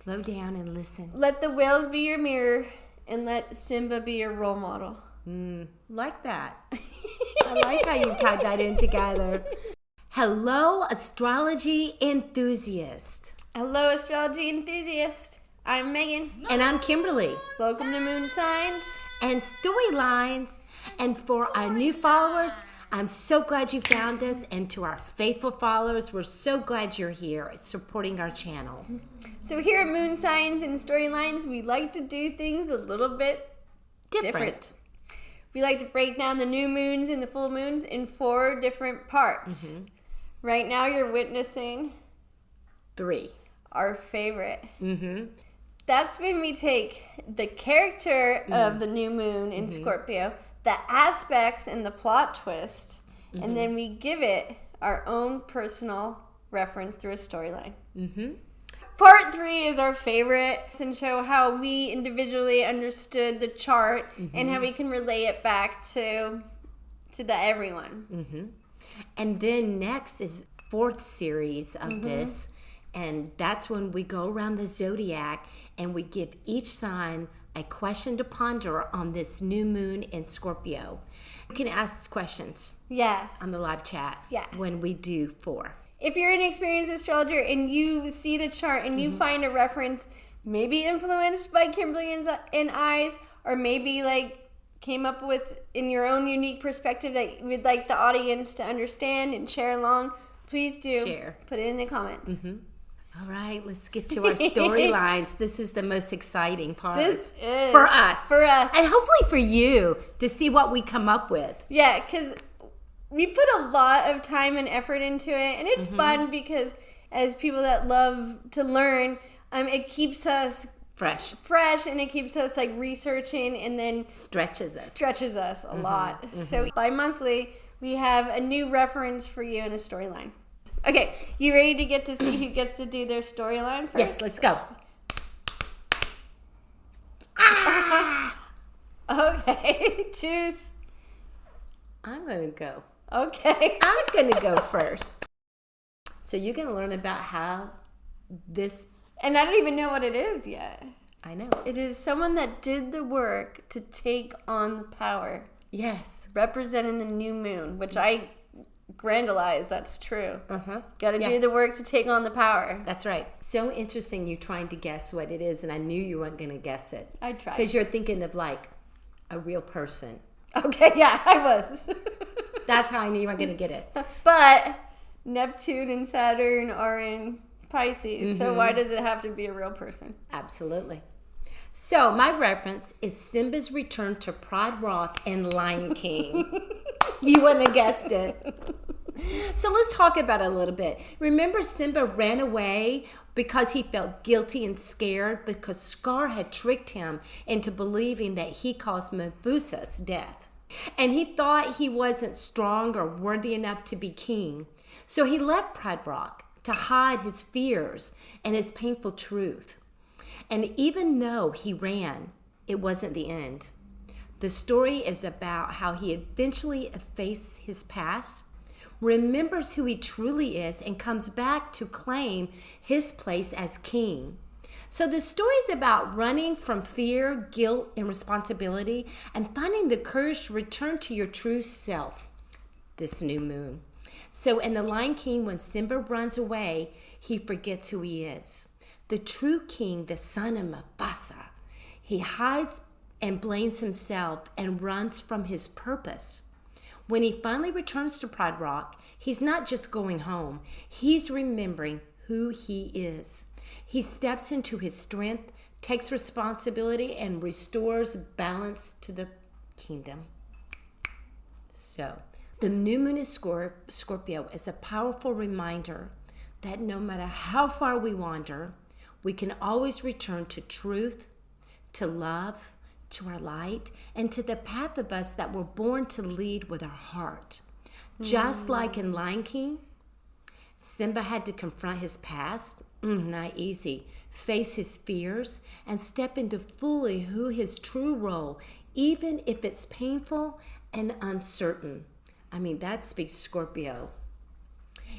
slow down and listen. Let the whales be your mirror and let Simba be your role model. Like that. I like how you tied that in together. Hello, astrology enthusiast. Hello, astrology enthusiast. I'm Megan. And I'm Kimberly. Welcome to Moon Signs and Storylines. And for our new followers, I'm so glad you found us. And to our faithful followers, we're so glad you're here supporting our channel. So here at Moon Signs and Storylines, we like to do things a little bit different. We like to break down the new moons and the full moons in 4 different parts. Right now you're witnessing 3. Our favorite. That's when we take the character of the new moon in Scorpio, the aspects and the plot twist, and then we give it our own personal reference through a storyline. Part 3 is our favorite and show how we individually understood the chart and how we can relay it back to the everyone. And then next is 4th series of this, and that's when we go around the zodiac and we give each sign a question to ponder on this new moon in Scorpio. You can ask questions on the live chat when we do 4. If you're an experienced astrologer and you see the chart and you find a reference maybe influenced by Kimberly and I's, or maybe like came up with in your own unique perspective that you would like the audience to understand and share along, please do put it in the comments. All right, let's get to our storylines. This is the most exciting part. This is for us. And hopefully for you to see what we come up with. Yeah, because we put a lot of time and effort into it, and it's fun because as people that love to learn, it keeps us fresh, and it keeps us like researching, and then stretches us a lot. So bi-monthly, we have a new reference for you in a storyline. Okay, you ready to get to see who gets to do their storyline first? Yes, let's go. Okay, choose. I'm going to go. Okay. I'm going to go first. So you're going to learn about how this... And I don't even know what it is yet. I know. It is someone that did the work to take on the power. Yes. Representing the new moon, which I grandialize. That's true. Got to do the work to take on the power. That's right. So interesting you trying to guess what it is, and I knew you weren't going to guess it. I tried. Because you're thinking of like a real person. Okay, yeah, I was. That's how I knew you weren't going to get it. But Neptune and Saturn are in Pisces, so why does it have to be a real person? Absolutely. So my reference is Simba's return to Pride Rock and Lion King. You wouldn't have guessed it. So let's talk about it a little bit. Remember, Simba ran away because he felt guilty and scared because Scar had tricked him into believing that he caused Medusa's death. And he thought he wasn't strong or worthy enough to be king. So he left Pride Rock to hide his fears and his painful truth. And even though he ran, it wasn't the end. The story is about how he eventually effaced his past, remembers who he truly is, and comes back to claim his place as king. So the story is about running from fear, guilt, and responsibility and finding the courage to return to your true self this new moon. So in The Lion King, when Simba runs away, he forgets who he is. The true king, the son of Mufasa, he hides and blames himself and runs from his purpose. When he finally returns to Pride Rock, he's not just going home. He's remembering who he is. He steps into his strength, takes responsibility, and restores balance to the kingdom. So, the new moon in Scorpio is a powerful reminder that no matter how far we wander, we can always return to truth, to love, to our light, and to the path of us that were born to lead with our heart. Just like in Lion King, Simba had to confront his past, not easy, face his fears, and step into fully who his true role, even if it's painful and uncertain. I mean, that speaks Scorpio.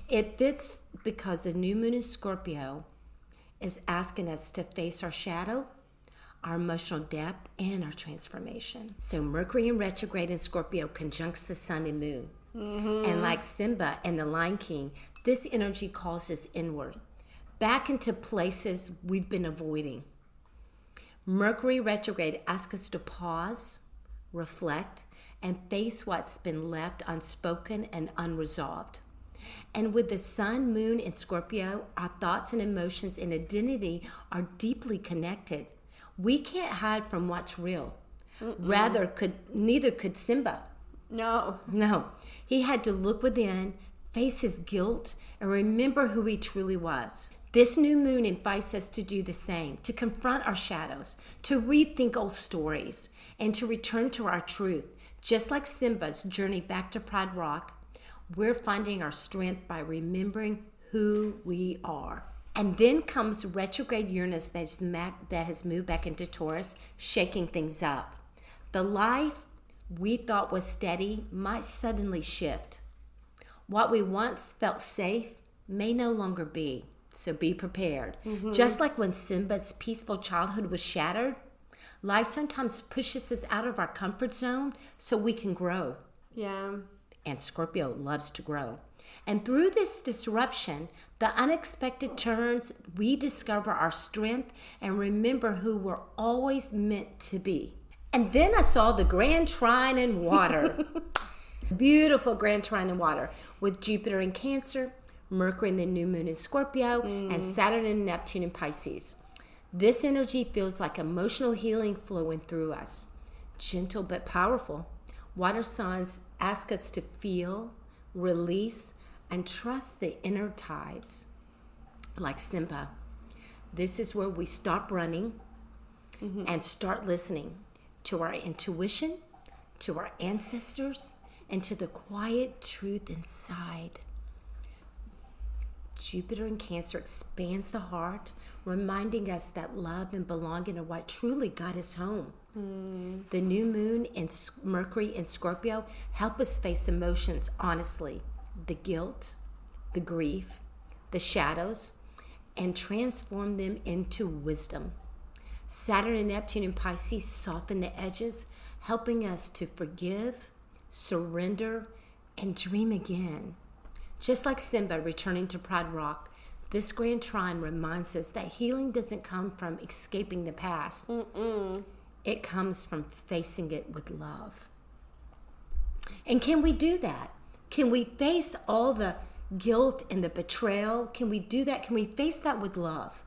It fits because the new moon in Scorpio is asking us to face our shadow, our emotional depth, and our transformation. So Mercury in retrograde in Scorpio conjuncts the sun and moon. And like Simba and the Lion King, this energy calls us inward, back into places we've been avoiding. Mercury retrograde asks us to pause, reflect, and face what's been left unspoken and unresolved. And with the sun, moon, and Scorpio, our thoughts and emotions and identity are deeply connected. We can't hide from what's real. Neither could Simba. No. He had to look within, face his guilt, and remember who he truly was. This new moon invites us to do the same, to confront our shadows, to rethink old stories, and to return to our truth. Just like Simba's journey back to Pride Rock, we're finding our strength by remembering who we are. And then comes retrograde Uranus that has moved back into Taurus, shaking things up. The life we thought was steady might suddenly shift. What we once felt safe may no longer be, so be prepared. Just like when Simba's peaceful childhood was shattered, life sometimes pushes us out of our comfort zone so we can grow. Yeah. And Scorpio loves to grow. And through this disruption, the unexpected turns, we discover our strength and remember who we're always meant to be. And then I saw the Grand Trine in water. Beautiful Grand Trine in water with Jupiter in Cancer, Mercury in the new moon in Scorpio, and Saturn and Neptune in Pisces. This energy feels like emotional healing flowing through us. Gentle but powerful. Water signs ask us to feel, release, and trust the inner tides. Like Simba, this is where we stop running and start listening to our intuition, to our ancestors, and to the quiet truth inside. Jupiter in Cancer expands the heart, reminding us that love and belonging are what truly got us home. The new moon and Mercury in Scorpio help us face emotions honestly, the guilt, the grief, the shadows, and transform them into wisdom. Saturn and Neptune in Pisces soften the edges, helping us to forgive, surrender, and dream again. Just like Simba returning to Pride Rock, this Grand Trine reminds us that healing doesn't come from escaping the past. It comes from facing it with love. And can we do that? Can we face all the guilt and the betrayal? Can we do that? Can we face that with love?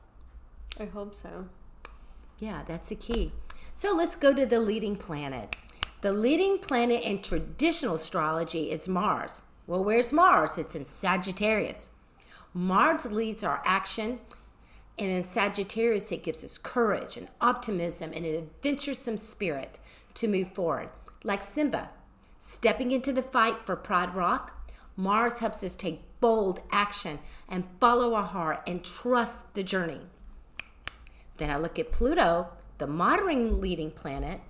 I hope so. Yeah, that's the key. So let's go to the leading planet. The leading planet in traditional astrology is Mars. Well, where's Mars? It's in Sagittarius. Mars leads our action, and in Sagittarius, it gives us courage and optimism and an adventuresome spirit to move forward. Like Simba, stepping into the fight for Pride Rock, Mars helps us take bold action and follow our heart and trust the journey. Then I look at Pluto, the modern leading planet,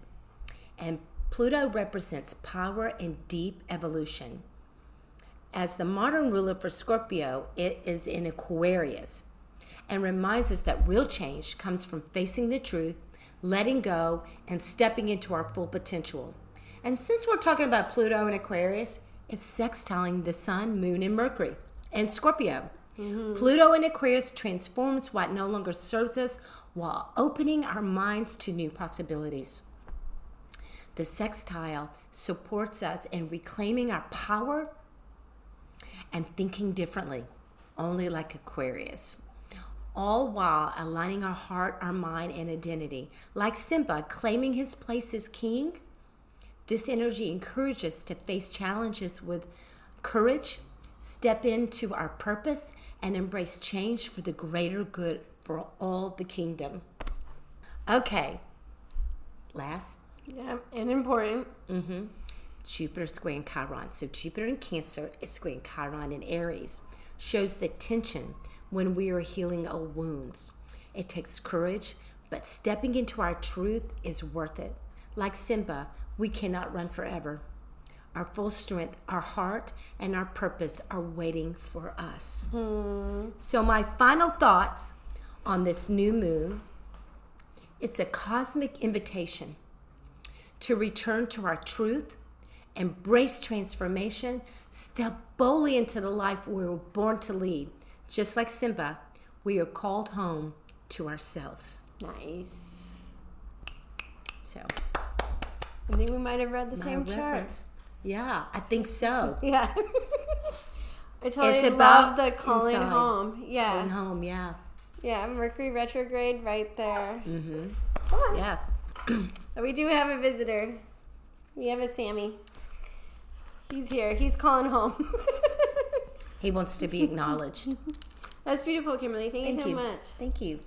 and Pluto represents power and deep evolution. As the modern ruler for Scorpio, it is in Aquarius and reminds us that real change comes from facing the truth, letting go, and stepping into our full potential. And since we're talking about Pluto and Aquarius, it's sextiling the Sun, Moon, and Mercury and Scorpio. Pluto in Aquarius transforms what no longer serves us while opening our minds to new possibilities. The sextile supports us in reclaiming our power and thinking differently, only like Aquarius, all while aligning our heart, our mind, and identity. Like Simba claiming his place as king, this energy encourages us to face challenges with courage, step into our purpose, and embrace change for the greater good for all the kingdom. Okay, last. Yeah, and important. Jupiter squaring Chiron. So Jupiter in Cancer is squaring Chiron in Aries. Shows the tension when we are healing old wounds. It takes courage, but stepping into our truth is worth it. Like Simba, we cannot run forever. Our full strength, our heart, and our purpose are waiting for us. So my final thoughts, on this new moon. It's a cosmic invitation to return to our truth, embrace transformation, step boldly into the life we were born to lead. Just like Simba, we are called home to ourselves. Nice. So, I think we might have read the same chart. Yeah, I think so. Yeah. I totally It's love about the calling inside. home. Yeah. Calling home, yeah. Yeah, Mercury retrograde right there. Mm-hmm. Come on. Yeah. So we do have a visitor. We have a Sammy. He's here. He's calling home. He wants to be acknowledged. That's beautiful, Kimberly. Thank you so much. Thank you.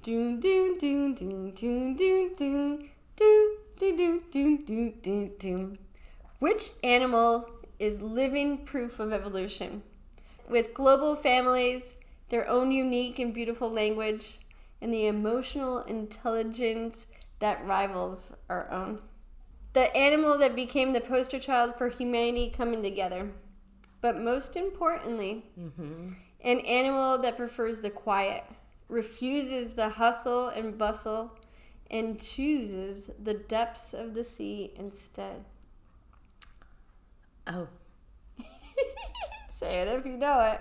Doom doom doom doom doom doom doom doom doom doom doom doom doom. Which animal is living proof of evolution? With global families, their own unique and beautiful language, and the emotional intelligence that rivals our own. The animal that became the poster child for humanity coming together. But most importantly, an animal that prefers the quiet, refuses the hustle and bustle, and chooses the depths of the sea instead. Oh. Say it if you know it.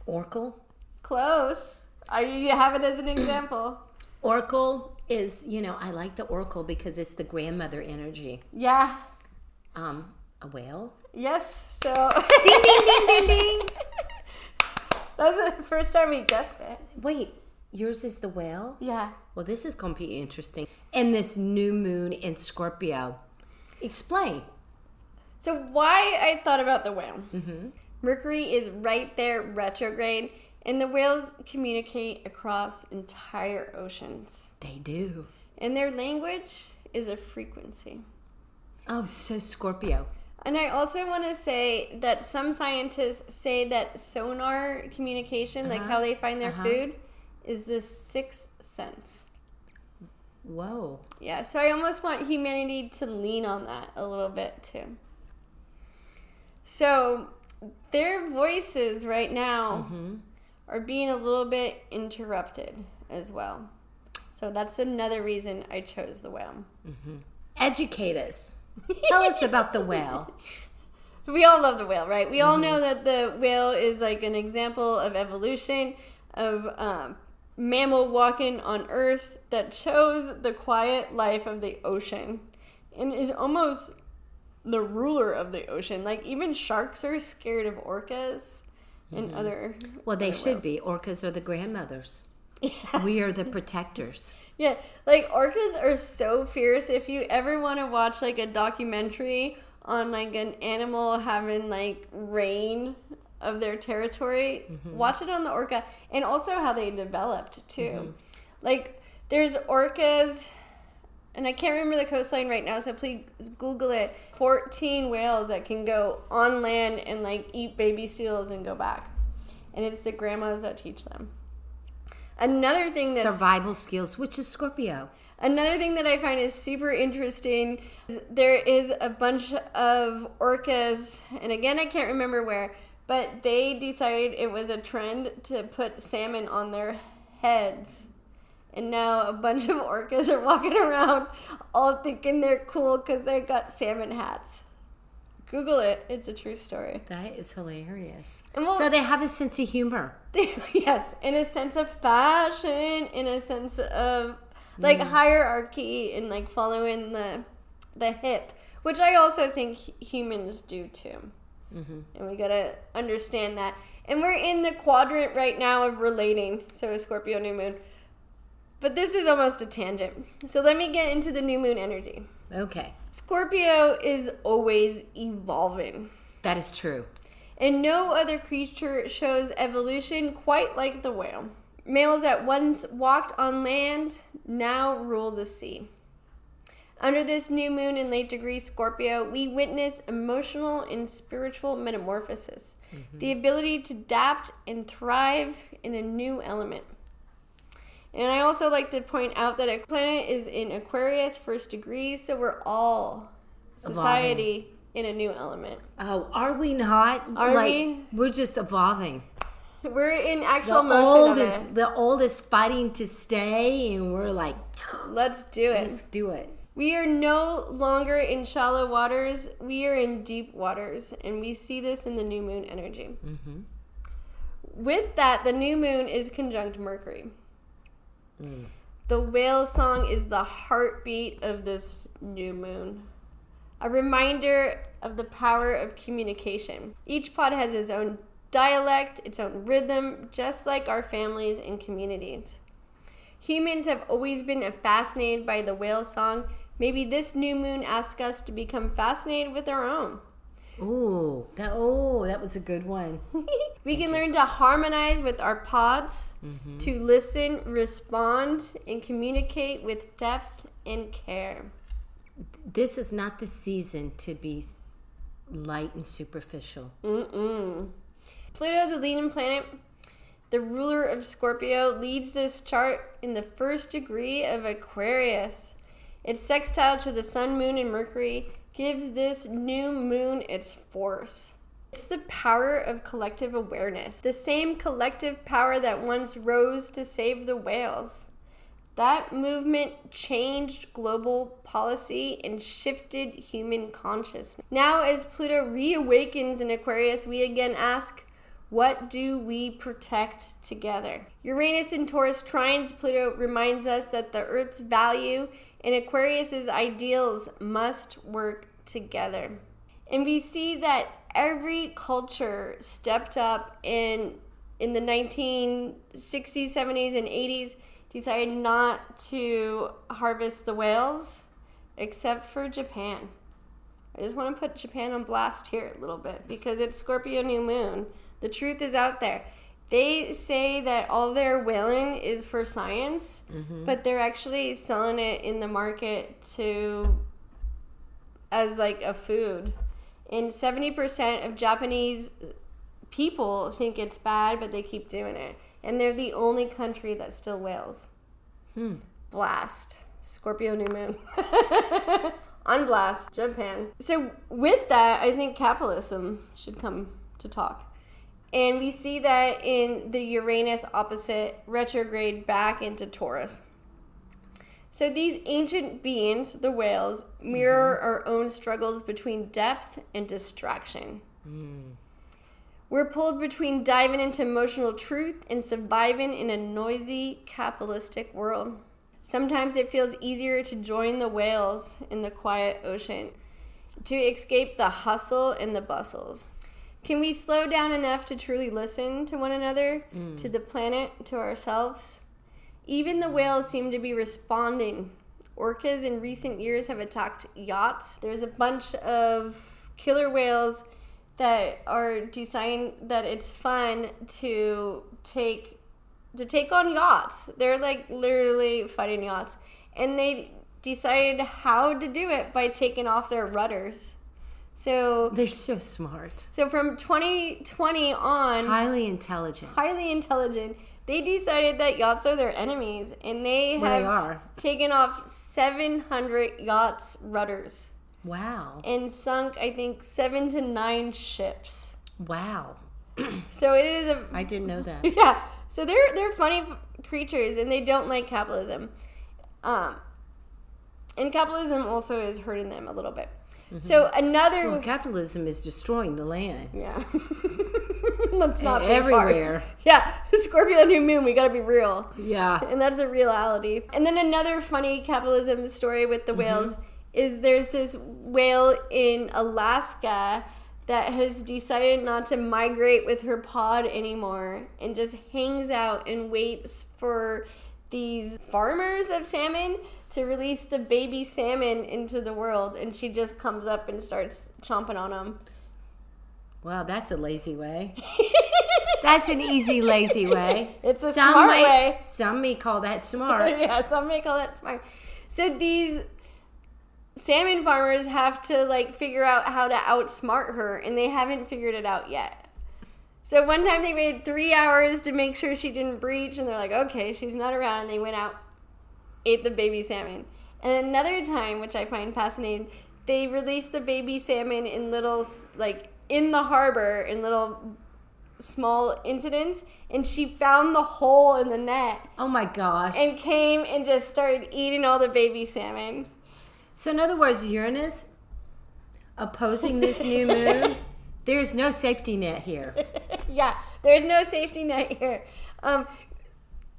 Oracle? Close. You have it as an example. Oracle is, I like the oracle because it's the grandmother energy. Yeah. A whale? Yes. So. Ding, ding, ding, ding, ding. That was the first time we guessed it. Wait, yours is the whale? Yeah. Well, this is going to be interesting. And this new moon in Scorpio. Explain. So why I thought about the whale. Mercury is right there retrograde, and the whales communicate across entire oceans. They do. And their language is a frequency. Oh, so Scorpio. And I also want to say that some scientists say that sonar communication, like how they find their food, is the sixth sense. Whoa. Yeah, so I almost want humanity to lean on that a little bit too. So their voices right now are being a little bit interrupted as well. So that's another reason I chose the whale. Educate us. Tell us about the whale. We all love the whale, right? We all know that the whale is like an example of evolution, of mammal walking on Earth that chose the quiet life of the ocean and is almost the ruler of the ocean. Like even sharks are scared of orcas and other. Well, they other should whales. be. Orcas are the grandmothers. Yeah. We are the protectors. Yeah, like orcas are so fierce. If you ever want to watch like a documentary on like an animal having like reign of their territory, watch it on the orca, and also how they developed too. Like there's orcas, and I can't remember the coastline right now, so please Google it. 14 whales that can go on land and like eat baby seals and go back, and it's the grandmas that teach them. Another thing that's Survival skills, which is Scorpio. Another thing that I find is super interesting is there is a bunch of orcas, and again, I can't remember where, but they decided it was a trend to put salmon on their heads. And now a bunch of orcas are walking around all thinking they're cool because they got salmon hats. Google it. It's a true story. That is hilarious. And So they have a sense of humor. Yes, in a sense of fashion, in a sense of like hierarchy and like following the hip, which I also think humans do too. And we gotta understand that. And we're in the quadrant right now of relating, so Scorpio new moon. But this is almost a tangent. So let me get into the new moon energy. Okay. Scorpio is always evolving. That is true. And no other creature shows evolution quite like the whale. Mammals that once walked on land now rule the sea. Under this new moon in late degree Scorpio, we witness emotional and spiritual metamorphosis, the ability to adapt and thrive in a new element. And I also like to point out that a planet is in Aquarius, first degree, so we're all, society, in a new element. Oh, are we not? Are we? We're just evolving. We're in actual motion of it. The old is fighting to stay, and we're like, let's do it. Let's do it. We are no longer in shallow waters. We are in deep waters, and we see this in the new moon energy. Mm-hmm. With that, the new moon is conjunct Mercury. The whale song is the heartbeat of this new moon. A reminder of the power of communication. Each pod has its own dialect, its own rhythm, just like our families and communities. Humans have always been fascinated by the whale song. Maybe this new moon asks us to become fascinated with our own. That was a good one. We can learn to harmonize with our pods, to listen, respond, and communicate with depth and care. This is not the season to be light and superficial. Pluto, the leading planet, the ruler of Scorpio, leads this chart in the first degree of Aquarius. Its sextile to the sun, moon, and Mercury gives this new moon its force. It's the power of collective awareness, the same collective power that once rose to save the whales. That movement changed global policy and shifted human consciousness. Now, as Pluto reawakens in Aquarius, we again ask, what do we protect together? Uranus in Taurus trines Pluto reminds us that the Earth's value and Aquarius's ideals must work together. And we see that every culture stepped up in the 1960s, 70s, and 80s, decided not to harvest the whales, except for Japan. I just want to put Japan on blast here a little bit because it's Scorpio new moon. The truth is out there. They say that all their whaling is for science, but they're actually selling it in the market as like a food. And 70% of Japanese people think it's bad, but they keep doing it. And they're the only country that still whales. Blast. Scorpio new moon. On blast. Japan. So with that, I think capitalism should come to talk. And we see that in the Uranus opposite retrograde back into Taurus. So these ancient beings, the whales, mirror our own struggles between depth and distraction. We're pulled between diving into emotional truth and surviving in a noisy, capitalistic world. Sometimes it feels easier to join the whales in the quiet ocean, to escape the hustle and the bustles. Can we slow down enough to truly listen to one another, to the planet, to ourselves? Even the whales seem to be responding. Orcas in recent years have attacked yachts. There's a bunch of killer whales that are deciding that it's fun to take on yachts. They're like literally fighting yachts. And they decided how to do it by taking off their rudders. So they're so smart. So from 2020 on, highly intelligent. They decided that yachts are their enemies, and they have taken off 700 yachts' rudders. Wow. And sunk, I think, 7 to 9 ships. Wow. So it is I didn't know that. Yeah. So they're funny creatures, and they don't like capitalism. And capitalism also is hurting them a little bit. So capitalism is destroying the land. Yeah. Let's not be everywhere. Farce. Yeah, Scorpio new moon, we gotta be real. Yeah. And that's a reality. And then another funny capitalism story with the whales is there's this whale in Alaska that has decided not to migrate with her pod anymore and just hangs out and waits for these farmers of salmon to release the baby salmon into the world, and she just comes up and starts chomping on them. Wow, that's a lazy way. That's an easy, lazy way. It's a smart way. Some may call that smart. Yeah, some may call that smart. So these salmon farmers have to figure out how to outsmart her, and they haven't figured it out yet. So one time they waited 3 hours to make sure she didn't breach, and they're like, okay, she's not around, and they went out, ate the baby salmon. And another time, which I find fascinating, they released the baby salmon in little, like, in the harbor in little small incidents, and she found the hole in the net. Oh my gosh. And came and just started eating all the baby salmon. So in other words, Uranus opposing this new moon, there's no safety net here. Yeah, there's no safety net here.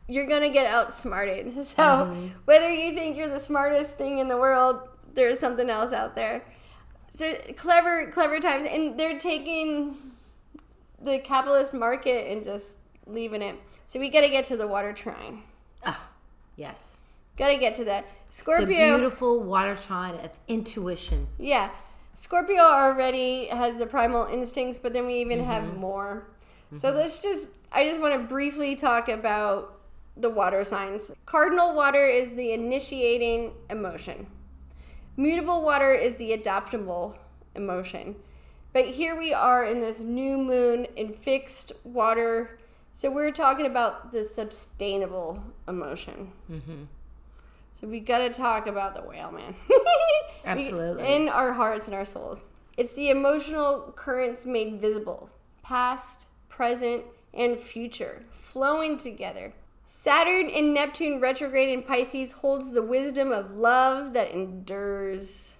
You're going to get outsmarted. So whether you think you're the smartest thing in the world, there's something else out there. So clever times. And they're taking the capitalist market and just leaving it. So we got to get to the water trine. Oh, yes. Got to get to that. Scorpio. The beautiful water trine of intuition. Yeah. Scorpio already has the primal instincts, but then we even have more. So I just want to briefly talk about the water signs. Cardinal water is the initiating emotion. Mutable water is the adaptable emotion. But here we are in this new moon in fixed water. So we're talking about the sustainable emotion. So we got to talk about the whale, man. Absolutely. In our hearts and our souls. It's the emotional currents made visible. Past, present, and future. Flowing together. Saturn and Neptune retrograde in Pisces holds the wisdom of love that endures.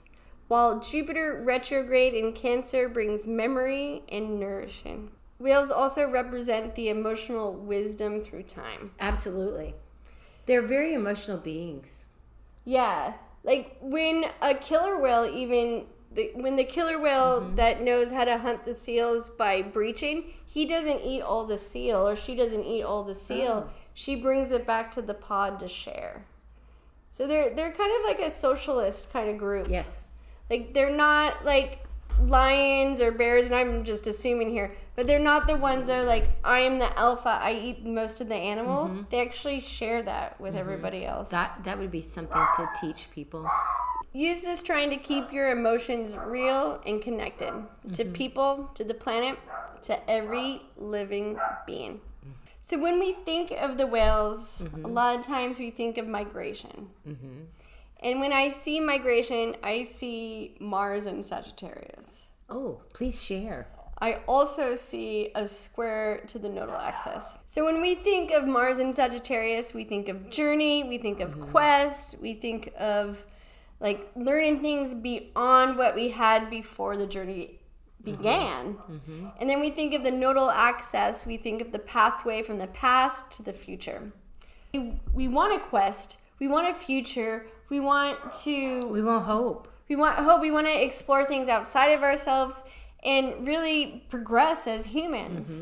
While Jupiter retrograde in Cancer brings memory and nourishing. Whales also represent the emotional wisdom through time. Absolutely. They're very emotional beings. Yeah. Like when a killer whale when the killer whale that knows how to hunt the seals by breaching, he doesn't eat all the seal or she doesn't eat all the seal. She brings it back to the pod to share. So they're kind of like a socialist kind of group. Yes. Like they're not like lions or bears, and I'm just assuming here, but they're not the ones that are like, I am the alpha, I eat most of the animal. They actually share that with everybody else. That would be something to teach people. Use this trying to keep your emotions real and connected to people, to the planet, to every living being. So when we think of the whales, a lot of times we think of migration. And when I see migration, I see Mars in Sagittarius. Oh, please share. I also see a square to the nodal axis. So when we think of Mars in Sagittarius, we think of journey, we think of quest, we think of like learning things beyond what we had before the journey began. And then we think of the nodal axis, we think of the pathway from the past to the future. We want a quest, we want a future, we want hope. We want hope. We want to explore things outside of ourselves and really progress as humans.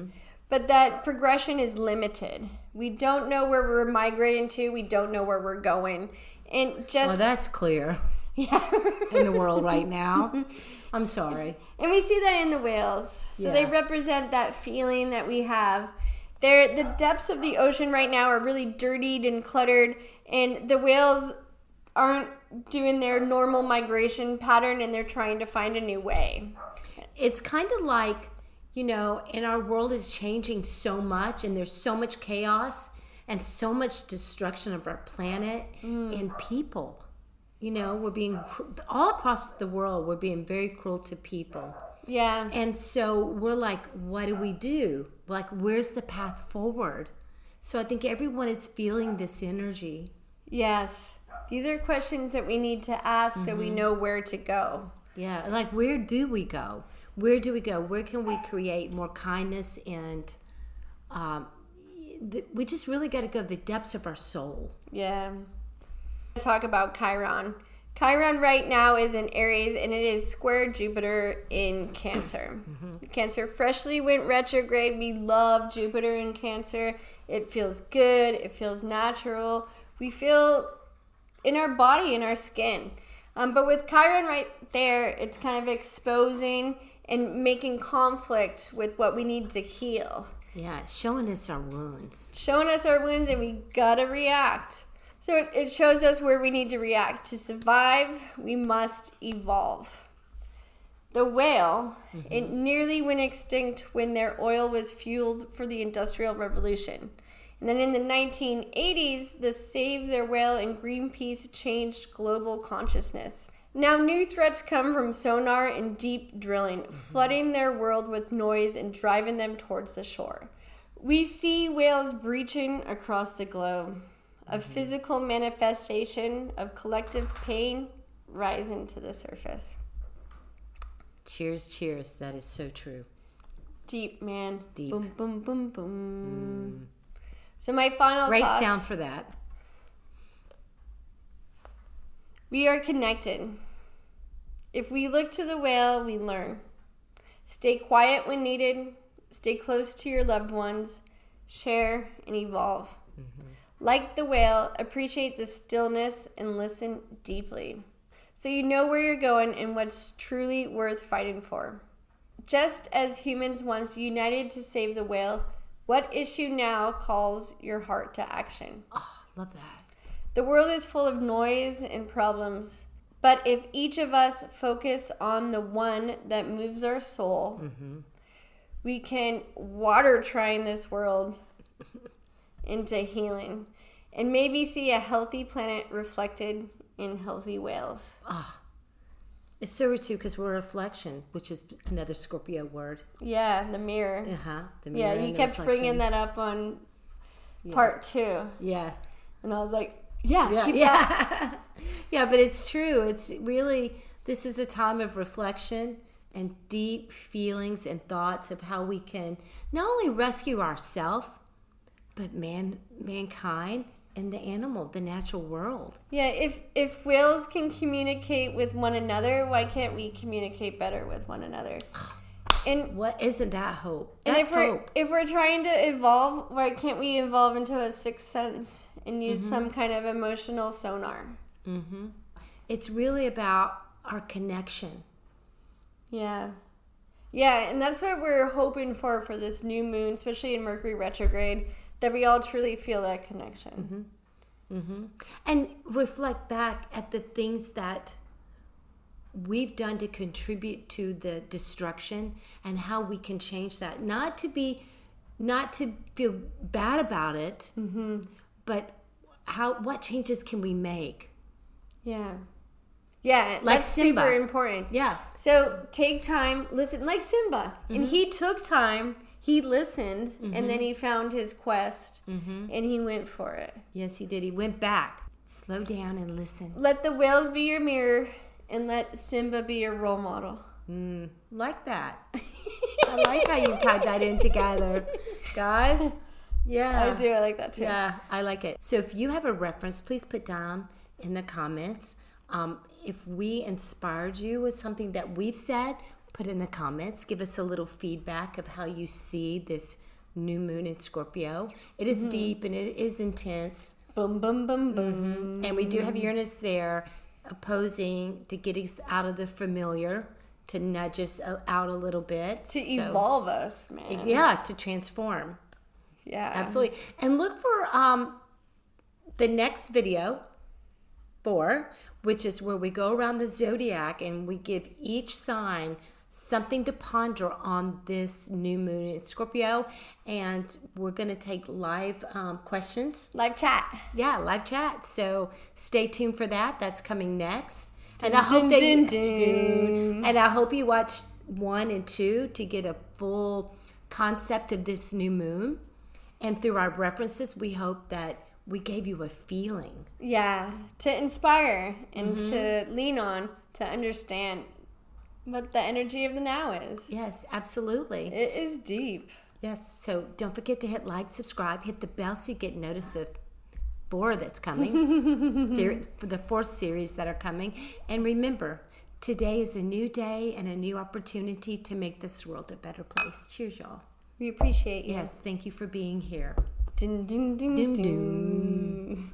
But that progression is limited. We don't know where we're migrating to. We don't know where we're going. And just well, that's clear. Yeah. In the world right now. I'm sorry. And we see that in the whales. So they represent that feeling that we have. The depths of the ocean right now are really dirtied and cluttered, and the whales aren't doing their normal migration pattern, and they're trying to find a new way. It's kind of like, and our world is changing so much, and there's so much chaos and so much destruction of our planet and people. We're being, all across the world, we're being very cruel to people. Yeah. And so we're like, what do we do? Like, where's the path forward? So I think everyone is feeling this energy. Yes. These are questions that we need to ask so we know where to go. Yeah, like where do we go? Where do we go? Where can we create more kindness? And we just really got to go to the depths of our soul. Yeah. Talk about Chiron. Chiron right now is in Aries, and it is square Jupiter in Cancer. Cancer freshly went retrograde. We love Jupiter in Cancer. It feels good. It feels natural. We feel in our body, in our skin. But with Chiron right there, it's kind of exposing and making conflict with what we need to heal. Yeah, it's showing us our wounds. Showing us our wounds, and we gotta react. So it shows us where we need to react. To survive, we must evolve. The whale, it nearly went extinct when their oil was fueled for the Industrial Revolution. And then in the 1980s, the Save Their Whale and Greenpeace changed global consciousness. Now new threats come from sonar and deep drilling, flooding their world with noise and driving them towards the shore. We see whales breaching across the globe, a physical manifestation of collective pain rising to the surface. Cheers, cheers. That is so true. Deep, man. Deep. Boom, boom, boom, boom. So my final Great thoughts. sound for that. We are connected. If we look to the whale, we learn. Stay quiet when needed. Stay close to your loved ones. Share and evolve. Like the whale, appreciate the stillness and listen deeply, so you know where you're going and what's truly worth fighting for. Just as humans once united to save the whale, what issue now calls your heart to action? Oh, love that. The world is full of noise and problems, but if each of us focus on the one that moves our soul, we can water train this world into healing and maybe see a healthy planet reflected in healthy whales. It's so true because we're a reflection, which is another Scorpio word. Yeah, the mirror. The mirror. Yeah, you and kept the bringing reflection. that up on part 2. Yeah. And I was like, yeah. Yeah, but it's true. It's really, this is a time of reflection and deep feelings and thoughts of how we can not only rescue ourselves, but mankind and the animal, the natural world. Yeah, if whales can communicate with one another, why can't we communicate better with one another? And what isn't that hope? And That's hope. if we're trying to evolve, why can't we evolve into a sixth sense and use some kind of emotional sonar? It's really about our connection. Yeah, and that's what we're hoping for this new moon, especially in Mercury retrograde, that we all truly feel that connection. And reflect back at the things that we've done to contribute to the destruction and how we can change that. Not to feel bad about it, but what changes can we make? Yeah, like that's Simba. super important. Yeah. So take time, listen, like Simba. And he took time, he listened, and then he found his quest, and he went for it. Yes, he did. He went back. Slow down and listen. Let the whales be your mirror, and let Simba be your role model. Like that. I like how you tied that in together. Guys, yeah. I do, I like that too. Yeah, I like it. So if you have a reference, please put down in the comments. If we inspired you with something that we've said, put in the comments. Give us a little feedback of how you see this new moon in Scorpio. It is deep and it is intense. Boom, boom, boom, boom. And we do have Uranus there opposing to get us out of the familiar, to nudge us out a little bit. To evolve us, man. Yeah, to transform. Yeah. Absolutely. And look for the next video, 4, which is where we go around the zodiac and we give each sign something to ponder on this new moon in Scorpio. And we're going to take live questions. Live chat. Yeah, live chat. So stay tuned for that. That's coming next. Dun, And I hope dun, dun. and I hope you watch 1 and 2 to get a full concept of this new moon. And through our references, we hope that we gave you a feeling. Yeah, to inspire and to lean on, to understand what the energy of the now is. Yes, absolutely. It is deep. Yes, so don't forget to hit like, subscribe, hit the bell so you get notice of 4 that's coming, for the 4th series that are coming. And remember, today is a new day and a new opportunity to make this world a better place. Cheers, y'all. We appreciate you. Yes, thank you for being here. Dun, dun, dun, Dun, dun. dun.